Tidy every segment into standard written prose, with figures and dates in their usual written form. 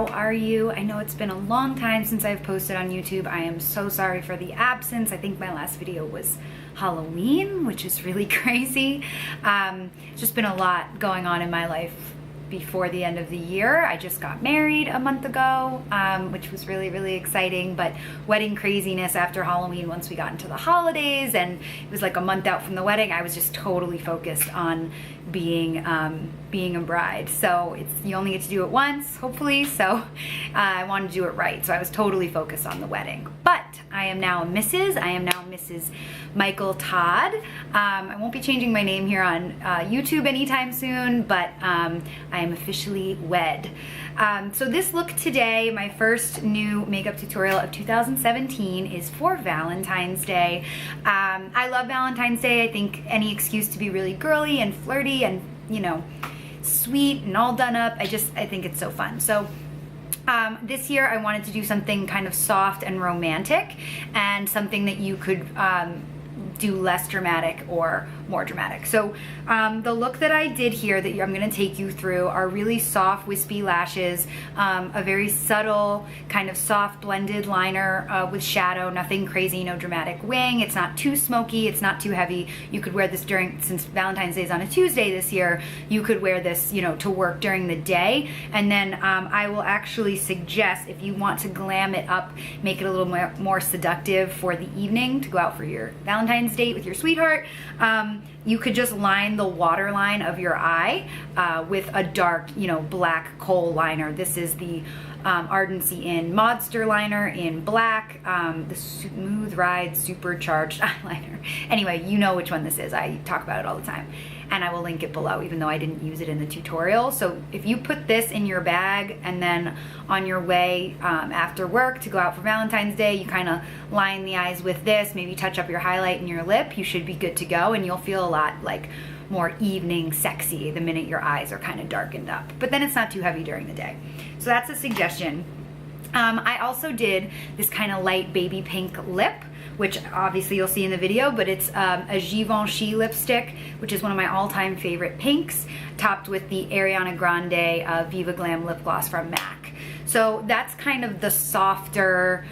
how are you? I know it's been a long time since I've posted on YouTube. I am so sorry for the absence. I think my last video was Halloween, which is really crazy. It's just been a lot going on in my life before the end of the year. I just got married a month ago, which was really, really exciting, but wedding craziness after Halloween once we got into the holidays, and it was like a month out from the wedding. I was just totally focused on being a bride. So you only get to do it once, hopefully, so I wanted to do it right. So I was totally focused on the wedding. But I am now Mrs. Michael Todd. I won't be changing my name here on YouTube anytime soon, but I am officially wed. So this look today, my first new makeup tutorial of 2017, is for Valentine's Day. I love Valentine's Day. I think any excuse to be really girly and flirty and, you know, sweet and all done up, I think it's so fun. So this year I wanted to do something kind of soft and romantic, and something that you could do less dramatic or more dramatic. So the look that I did here that I'm going to take you through are really soft wispy lashes, a very subtle kind of soft blended liner with shadow, nothing crazy, no dramatic wing. It's not too smoky, it's not too heavy. You could wear this since Valentine's Day is on a Tuesday this year, you could wear this, you know, to work during the day. And then I will actually suggest, if you want to glam it up, make it a little more seductive for the evening to go out for your Valentine's date with your sweetheart, you could just line the waterline of your eye with a dark, you know, black kohl liner. This is the Ardency in Modster liner in black, the Smooth Ride Supercharged eyeliner. Anyway, you know which one this is. I talk about it all the time. And I will link it below, even though I didn't use it in the tutorial. So if you put this in your bag and then on your way after work to go out for Valentine's Day, you kind of line the eyes with this, maybe touch up your highlight and your lip, you should be good to go, and you'll feel a lot like more evening sexy the minute your eyes are kind of darkened up. But then it's not too heavy during the day. So that's a suggestion. I also did this kind of light baby pink lip, which obviously you'll see in the video, but it's a Givenchy lipstick, which is one of my all-time favorite pinks, topped with the Ariana Grande Viva Glam lip gloss from MAC. So that's kind of the softer,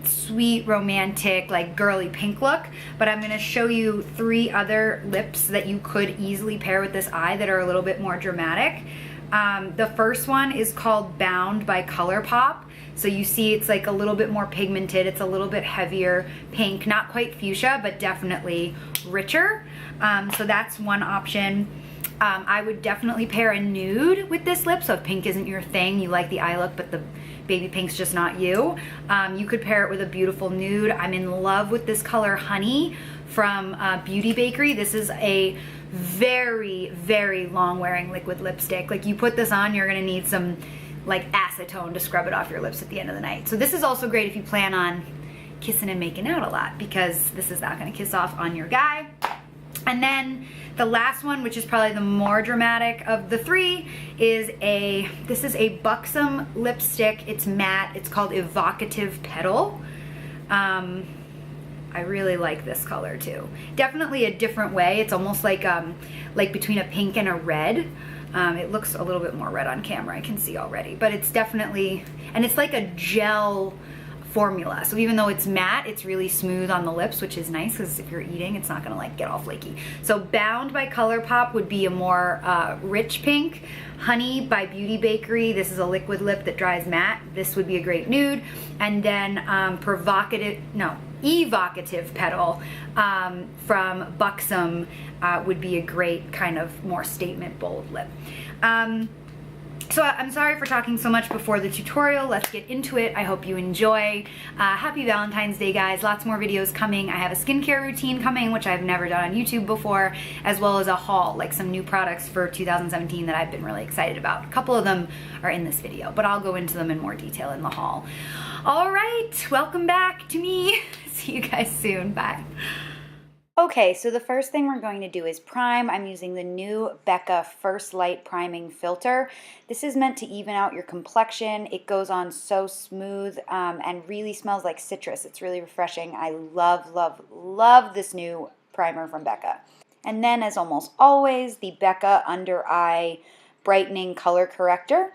sweet, romantic, like girly pink look. But I'm gonna show you 3 other lips that you could easily pair with this eye that are a little bit more dramatic. The first one is called Bound by ColourPop. So you see it's like a little bit more pigmented, it's a little bit heavier pink, not quite fuchsia, but definitely richer. So that's one option. I would definitely pair a nude with this lip, so if pink isn't your thing, you like the eye look, but the baby pink's just not you, you could pair it with a beautiful nude. I'm in love with this color Honey from Beauty Bakery. This is a very, very long wearing liquid lipstick. Like, you put this on, you're gonna need some like acetone to scrub it off your lips at the end of the night. So this is also great if you plan on kissing and making out a lot, because this is not gonna kiss off on your guy. And then the last one, which is probably the more dramatic of the 3, is this is a buxom lipstick. It's matte, it's called Evocative Petal. I really like this color too. Definitely a different way. It's almost like between a pink and a red. It looks a little bit more red on camera, I can see already, but it's definitely, and it's like a gel formula. So even though it's matte, it's really smooth on the lips, which is nice, because if you're eating, it's not gonna like get all flaky. So Bound by ColourPop would be a more rich pink. Honey by Beauty Bakery, this is a liquid lip that dries matte. This would be a great nude. And then Evocative Petal from Buxom would be a great kind of more statement bold lip. So I'm sorry for talking so much before the tutorial. Let's get into it. I hope you enjoy. Happy Valentine's Day, guys. Lots more videos coming. I have a skincare routine coming, which I've never done on YouTube before, as well as a haul, like some new products for 2017 that I've been really excited about. A couple of them are in this video, but I'll go into them in more detail in the haul. All right, welcome back to me. See you guys soon. Bye. Okay, so the first thing we're going to do is prime. I'm using the new Becca First Light Priming Filter. This is meant to even out your complexion. It goes on so smooth and really smells like citrus. It's really refreshing. I love, love, love this new primer from Becca. And then, as almost always, the Becca Under Eye Brightening Color Corrector.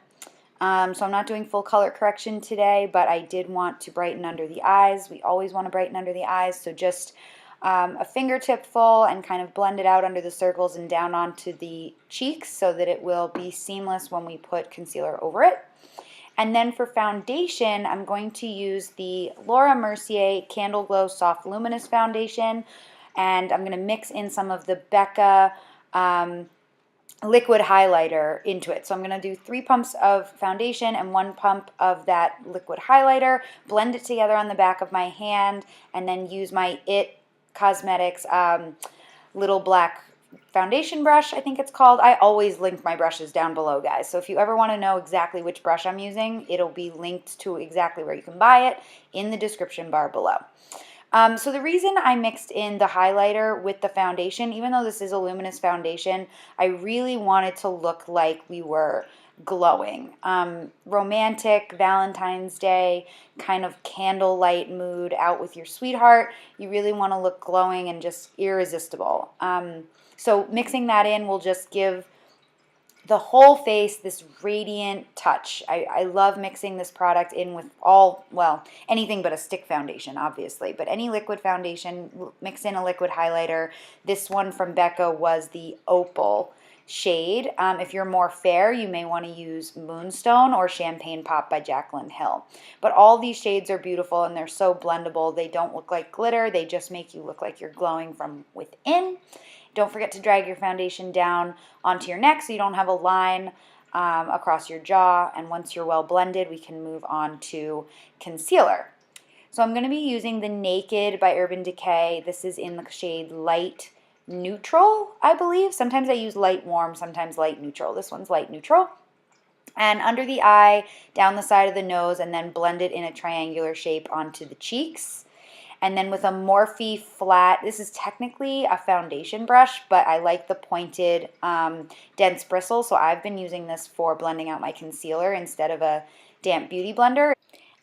So I'm not doing full color correction today, but I did want to brighten under the eyes. We always want to brighten under the eyes, so just a fingertip full and kind of blend it out under the circles and down onto the cheeks so that it will be seamless when we put concealer over it. And then for foundation, I'm going to use the Laura Mercier Candle Glow Soft Luminous Foundation, and I'm going to mix in some of the Becca liquid highlighter into it. So I'm going to do 3 pumps of foundation and 1 pump of that liquid highlighter, blend it together on the back of my hand, and then use my IT Cosmetics little black foundation brush, I think it's called. I always link my brushes down below, guys. So if you ever want to know exactly which brush I'm using, it'll be linked to exactly where you can buy it in the description bar below. So the reason I mixed in the highlighter with the foundation, even though this is a luminous foundation, I really wanted to look like we were glowing. Romantic, Valentine's Day, kind of candlelight mood, out with your sweetheart. You really want to look glowing and just irresistible. So mixing that in will just give the whole face this radiant touch. I love mixing this product in with anything but a stick foundation, obviously, but any liquid foundation, mix in a liquid highlighter. This one from Becca was the Opal shade. If you're more fair, you may want to use Moonstone or Champagne Pop by Jaclyn Hill. But all these shades are beautiful and they're so blendable. They don't look like glitter. They just make you look like you're glowing from within. Don't forget to drag your foundation down onto your neck so you don't have a line across your jaw. And once you're well blended, we can move on to concealer. So I'm going to be using the Naked by Urban Decay. This is in the shade Light Neutral, I believe. Sometimes I use Light Warm, sometimes Light Neutral. This one's Light Neutral. And under the eye, down the side of the nose, and then blend it in a triangular shape onto the cheeks. And then with a Morphe flat, this is technically a foundation brush, but I like the pointed, dense bristle, so I've been using this for blending out my concealer instead of a damp beauty blender.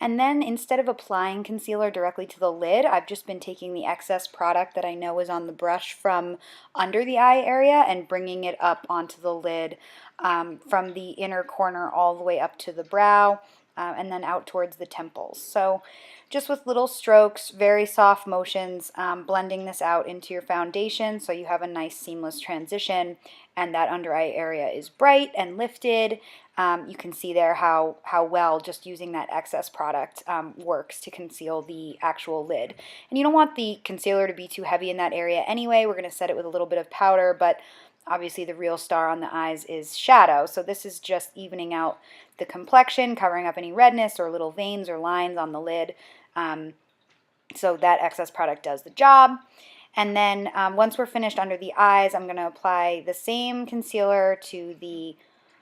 And then instead of applying concealer directly to the lid, I've just been taking the excess product that I know is on the brush from under the eye area and bringing it up onto the lid from the inner corner all the way up to the brow and then out towards the temples. So just with little strokes, very soft motions, blending this out into your foundation so you have a nice seamless transition and that under eye area is bright and lifted. You can see there how well just using that excess product works to conceal the actual lid. And you don't want the concealer to be too heavy in that area anyway. We're going to set it with a little bit of powder, but obviously the real star on the eyes is shadow. So this is just evening out the complexion, covering up any redness or little veins or lines on the lid. So that excess product does the job. And then once we're finished under the eyes, I'm going to apply the same concealer to the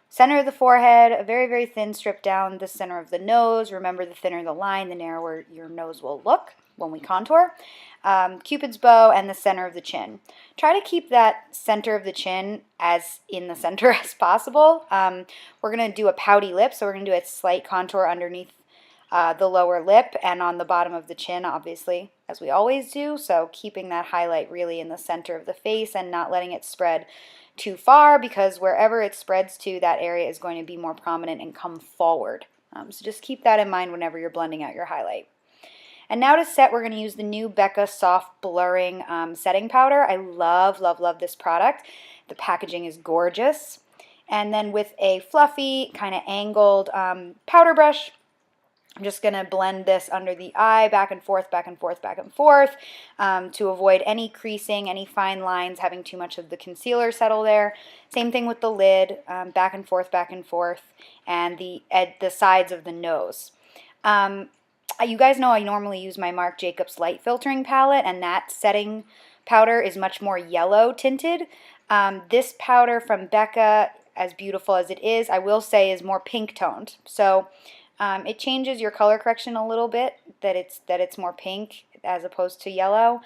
center of the forehead, a very, very thin strip down the center of the nose. Remember, the thinner the line, the narrower your nose will look when we contour. Cupid's bow and the center of the chin. Try to keep that center of the chin as in the center as possible. We're going to do a pouty lip, so we're going to do a slight contour underneath the lower lip and on the bottom of the chin, obviously, as we always do. So keeping that highlight really in the center of the face and not letting it spread too far, because wherever it spreads to, that area is going to be more prominent and come forward. So just keep that in mind whenever you're blending out your highlight. And now to set, we're going to use the new Becca Soft Blurring Setting Powder. I love, love, love this product. The packaging is gorgeous. And then with a fluffy, kind of angled powder brush, I'm just going to blend this under the eye, back and forth, back and forth, back and forth, to avoid any creasing, any fine lines, having too much of the concealer settle there. Same thing with the lid, back and forth, and the sides of the nose. You guys know I normally use my Marc Jacobs Light Filtering palette, and that setting powder is much more yellow tinted. This powder from Becca, as beautiful as it is, I will say is more pink toned. So it changes your color correction a little bit, that it's more pink as opposed to yellow.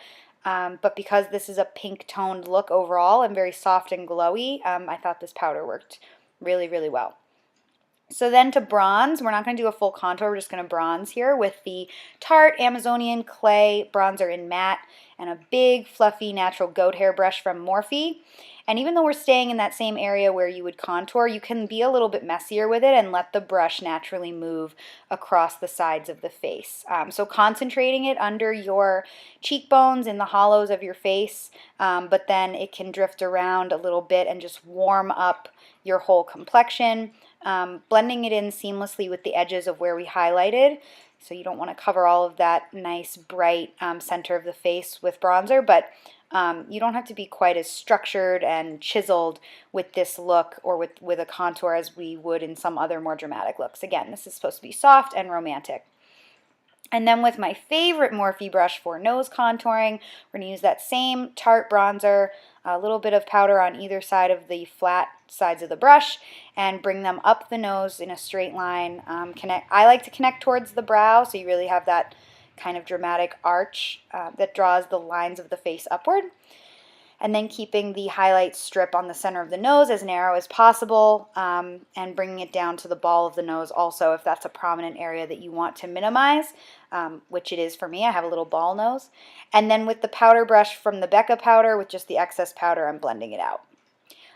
But because this is a pink toned look overall and very soft and glowy, I thought this powder worked really, really well. So then to bronze, we're not going to do a full contour, we're just going to bronze here with the Tarte Amazonian Clay Bronzer in Matte and a big fluffy natural goat hair brush from Morphe. And even though we're staying in that same area where you would contour, you can be a little bit messier with it and let the brush naturally move across the sides of the face. So concentrating it under your cheekbones in the hollows of your face, but then it can drift around a little bit and just warm up your whole complexion. Blending it in seamlessly with the edges of where we highlighted. So you don't want to cover all of that nice bright center of the face with bronzer, but you don't have to be quite as structured and chiseled with this look or with a contour as we would in some other more dramatic looks. Again, this is supposed to be soft and romantic. And then with my favorite Morphe brush for nose contouring, we're going to use that same Tarte bronzer, a little bit of powder on either side of the flat sides of the brush, and bring them up the nose in a straight line. I like to connect towards the brow, so you really have that kind of dramatic arch that draws the lines of the face upward. And then keeping the highlight strip on the center of the nose as narrow as possible, and bringing it down to the ball of the nose also if that's a prominent area that you want to minimize, which it is for me. I have a little ball nose. And then with the powder brush from the Becca powder, with just the excess powder, I'm blending it out.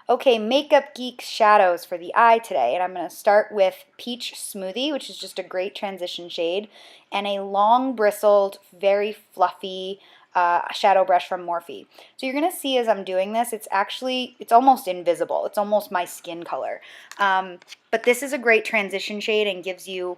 Okay, Makeup Geek shadows for the eye today, and I'm going to start with Peach Smoothie, which is just a great transition shade, and a long bristled, very fluffy shadow brush from Morphe. So you're going to see as I'm doing this, it's almost invisible. It's almost my skin color. But this is a great transition shade and gives you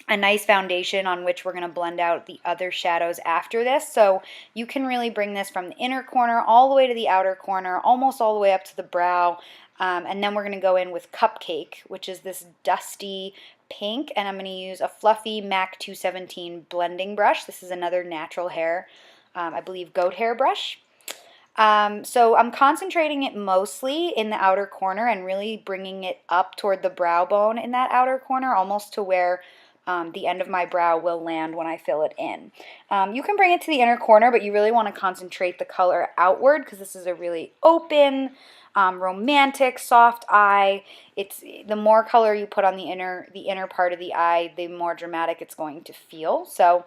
a nice foundation on which we're going to blend out the other shadows after this. So you can really bring this from the inner corner all the way to the outer corner, almost all the way up to the brow. And then we're going to go in with Cupcake, which is this dusty pink, and I'm going to use a fluffy MAC 217 blending brush. This is another natural hair, I believe goat hair brush. So I'm concentrating it mostly in the outer corner and really bringing it up toward the brow bone in that outer corner, almost to where the end of my brow will land when I fill it in. You can bring it to the inner corner, but you really want to concentrate the color outward because this is a really open, romantic, soft eye. The more color you put on the inner part of the eye, the more dramatic it's going to feel. So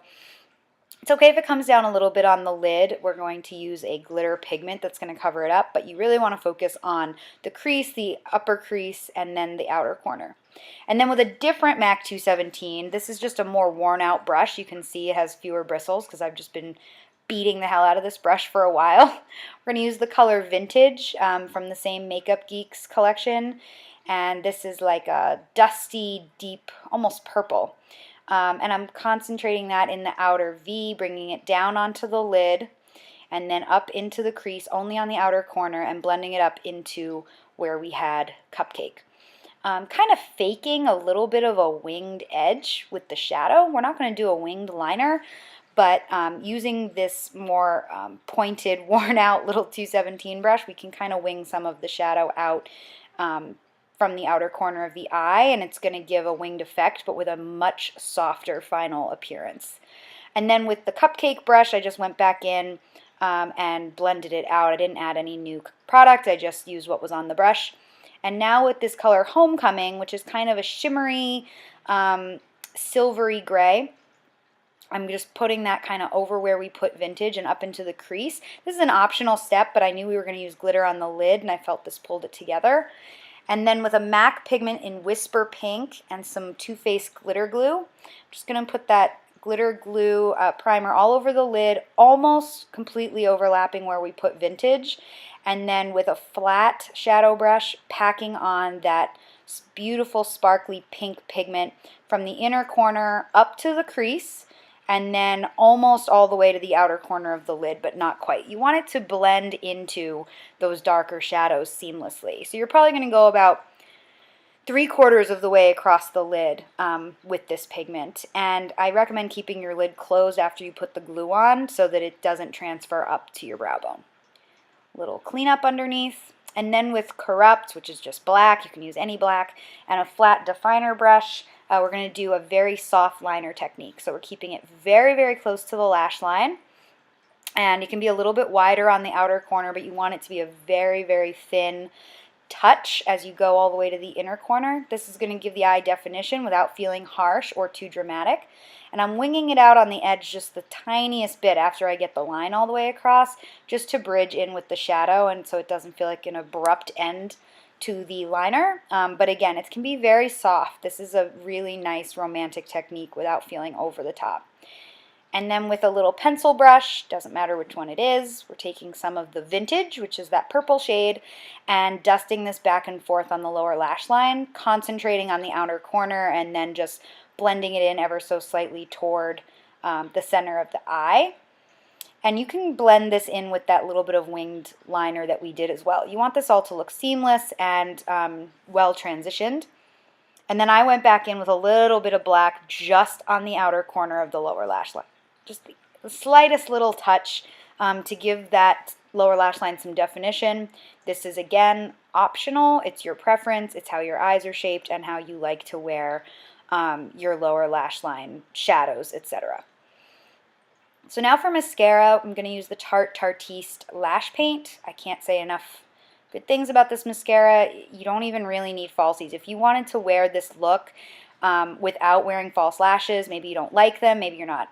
it's okay if it comes down a little bit on the lid. We're going to use a glitter pigment that's going to cover it up, but you really want to focus on the crease, the upper crease, and then the outer corner. And then with a different MAC 217, this is just a more worn out brush. You can see it has fewer bristles because I've just been beating the hell out of this brush for a while. We're going to use the color Vintage from the same Makeup Geeks collection. And this is like a dusty, deep, almost purple. And I'm concentrating that in the outer V, bringing it down onto the lid and then up into the crease only on the outer corner and blending it up into where we had Cupcake. Kind of faking a little bit of a winged edge with the shadow. We're not going to do a winged liner, but using this more pointed, worn out little 217 brush, we can kind of wing some of the shadow out from the outer corner of the eye, and it's going to give a winged effect, but with a much softer final appearance. And then with the Cupcake brush, I just went back in and blended it out. I didn't add any new product. I just used what was on the brush. And now with this color Homecoming, which is kind of a shimmery, silvery gray, I'm just putting that kind of over where we put Vintage and up into the crease. This is an optional step, but I knew we were going to use glitter on the lid, and I felt this pulled it together. And then with a MAC pigment in Whisper Pink and some Too Faced glitter glue, I'm just going to put that glitter glue primer all over the lid, almost completely overlapping where we put Vintage. And then with a flat shadow brush, packing on that beautiful sparkly pink pigment from the inner corner up to the crease, and then almost all the way to the outer corner of the lid, but not quite. You want it to blend into those darker shadows seamlessly. So you're probably going to go about 3/4 of the way across the lid with this pigment. And I recommend keeping your lid closed after you put the glue on so that it doesn't transfer up to your brow bone. Little cleanup underneath. And then with Corrupt, which is just black, you can use any black, and a flat definer brush, we're going to do a very soft liner technique. So we're keeping it very, very close to the lash line. And it can be a little bit wider on the outer corner, but you want it to be a very, very thin, touch as you go all the way to the inner corner. This is going to give the eye definition without feeling harsh or too dramatic. And I'm winging it out on the edge just the tiniest bit after I get the line all the way across, just to bridge in with the shadow and so it doesn't feel like an abrupt end to the liner. But again, it can be very soft. This is a really nice romantic technique without feeling over the top. And then with a little pencil brush, doesn't matter which one it is, we're taking some of the Vintage, which is that purple shade, and dusting this back and forth on the lower lash line, concentrating on the outer corner, and then just blending it in ever so slightly toward the center of the eye. And you can blend this in with that little bit of winged liner that we did as well. You want this all to look seamless and well transitioned. And then I went back in with a little bit of black just on the outer corner of the lower lash line. Just the slightest little touch to give that lower lash line some definition. This is, again, optional. It's your preference. It's how your eyes are shaped and how you like to wear your lower lash line shadows, etc. So now for mascara, I'm going to use the Tarte Tartiste Lash Paint. I can't say enough good things about this mascara. You don't even really need falsies. If you wanted to wear this look without wearing false lashes, maybe you don't like them, maybe you're not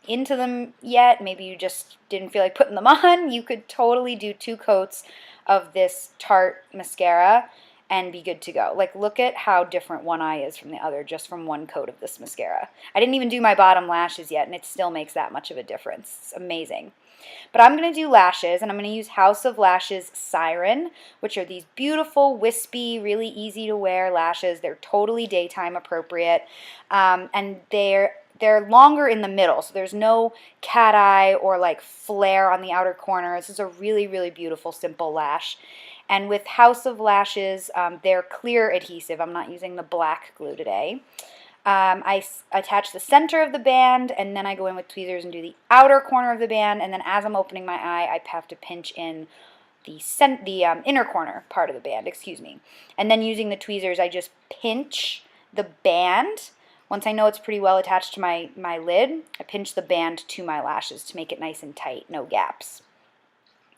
into them yet, maybe you just didn't feel like putting them on, you could totally do 2 coats of this Tarte mascara and be good to go. Like, look at how different one eye is from the other just from 1 coat of this mascara. I didn't even do my bottom lashes yet, and it still makes that much of a difference. It's amazing. But I'm going to do lashes, and I'm going to use House of Lashes Siren, which are these beautiful, wispy, really easy to wear lashes. They're totally daytime appropriate, and they're longer in the middle, so there's no cat eye or like flare on the outer corner. This is a really, really beautiful, simple lash. And with House of Lashes, they're clear adhesive. I'm not using the black glue today. I attach the center of the band, and then I go in with tweezers and do the outer corner of the band, and then as I'm opening my eye, I have to pinch in the inner corner part of the band, And then using the tweezers, I just pinch the band. Once I know it's pretty well attached to my lid, I pinch the band to my lashes to make it nice and tight, no gaps.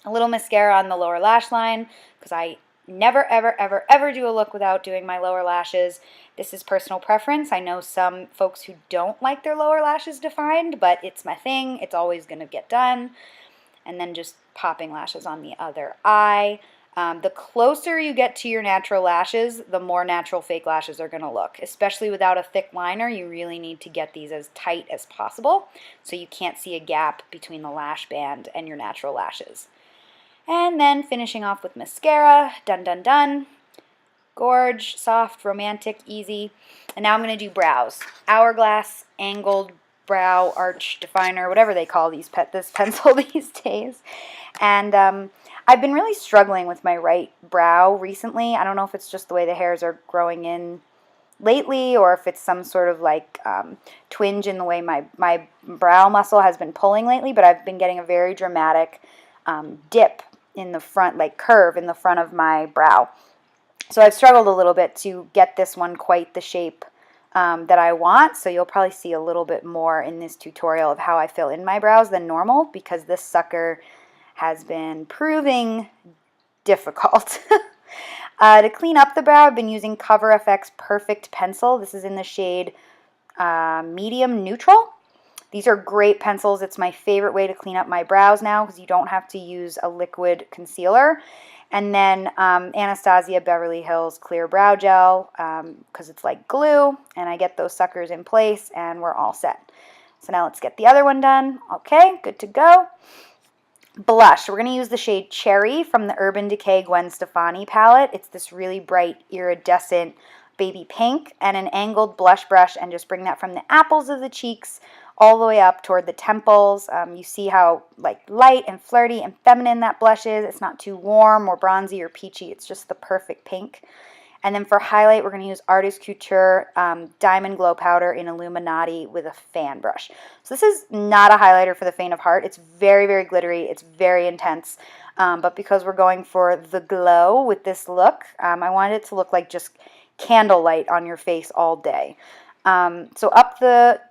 A little mascara on the lower lash line, because I never, ever, ever, ever do a look without doing my lower lashes. This is personal preference. I know some folks who don't like their lower lashes defined, but it's my thing. It's always going to get done. And then just popping lashes on the other eye. The closer you get to your natural lashes, the more natural fake lashes are going to look. Especially without a thick liner, you really need to get these as tight as possible so you can't see a gap between the lash band and your natural lashes. And then finishing off with mascara. Done, done, done. Gorge, soft, romantic, easy. And now I'm going to do brows. Hourglass, angled brow arch definer, whatever they call this pencil these days. And I've been really struggling with my right brow recently. I don't know if it's just the way the hairs are growing in lately or if it's some sort of like twinge in the way my brow muscle has been pulling lately, but I've been getting a very dramatic dip in the front, like curve in the front of my brow. So I've struggled a little bit to get this one quite the shape that I want, so you'll probably see a little bit more in this tutorial of how I fill in my brows than normal, because this sucker has been proving difficult. To clean up the brow, I've been using Cover FX Perfect Pencil. This is in the shade Medium Neutral. These are great pencils. It's my favorite way to clean up my brows now because you don't have to use a liquid concealer. And then Anastasia Beverly Hills Clear Brow Gel because it's like glue. And I get those suckers in place and we're all set. So now let's get the other one done. Okay, good to go. Blush. We're going to use the shade Cherry from the Urban Decay Gwen Stefani palette. It's this really bright iridescent baby pink, and an angled blush brush, and just bring that from the apples of the cheeks all the way up toward the temples. You see how like light and flirty and feminine that blush is. It's not too warm or bronzy or peachy. It's just the perfect pink. And then for highlight, we're going to use Artist Couture Diamond Glow Powder in Illuminati with a fan brush. So this is not a highlighter for the faint of heart. It's very, very glittery. It's very intense. But because we're going for the glow with this look, I wanted it to look like just candlelight on your face all day. So up the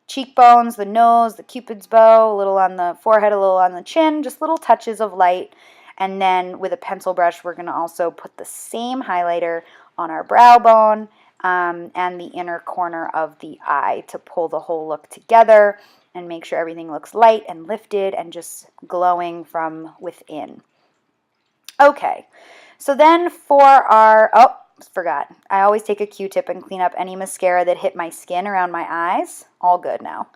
cheekbones, the nose, the Cupid's bow, a little on the forehead, a little on the chin, just little touches of light. And then with a pencil brush, we're going to also put the same highlighter on our brow bone and the inner corner of the eye to pull the whole look together and make sure everything looks light and lifted and just glowing from within. Okay, so then for our, oh, forgot. I always take a Q-tip and clean up any mascara that hit my skin around my eyes. All good now.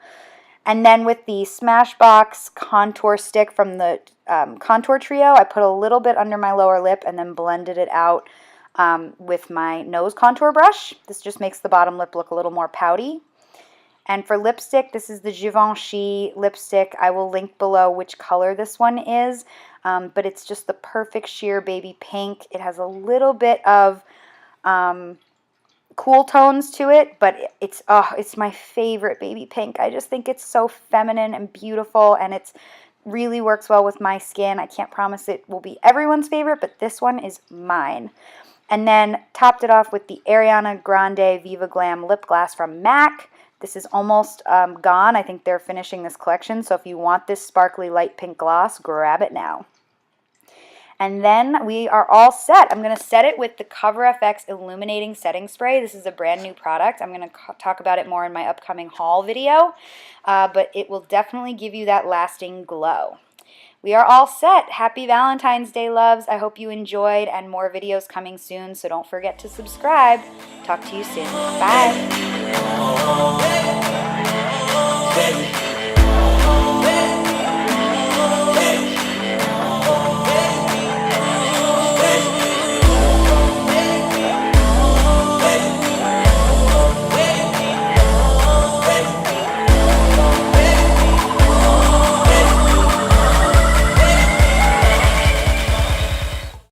And then with the Smashbox contour stick from the contour trio, I put a little bit under my lower lip and then blended it out with my nose contour brush. This just makes the bottom lip look a little more pouty. And for lipstick, this is the Givenchy lipstick. I will link below which color this one is, but it's just the perfect sheer baby pink. It has a little bit of cool tones to it, but it's my favorite baby pink. I just think it's so feminine and beautiful, and it really works well with my skin. I can't promise it will be everyone's favorite, but this one is mine. And then topped it off with the Ariana Grande Viva Glam lip gloss from MAC. This is almost gone. I think they're finishing this collection, so if you want this sparkly light pink gloss, grab it now. And then we are all set. I'm going to set it with the Cover FX Illuminating Setting Spray. This is a brand new product. I'm going to talk about it more in my upcoming haul video, but it will definitely give you that lasting glow. We are all set. Happy Valentine's Day, loves. I hope you enjoyed, and more videos coming soon, so don't forget to subscribe. Talk to you soon. Bye.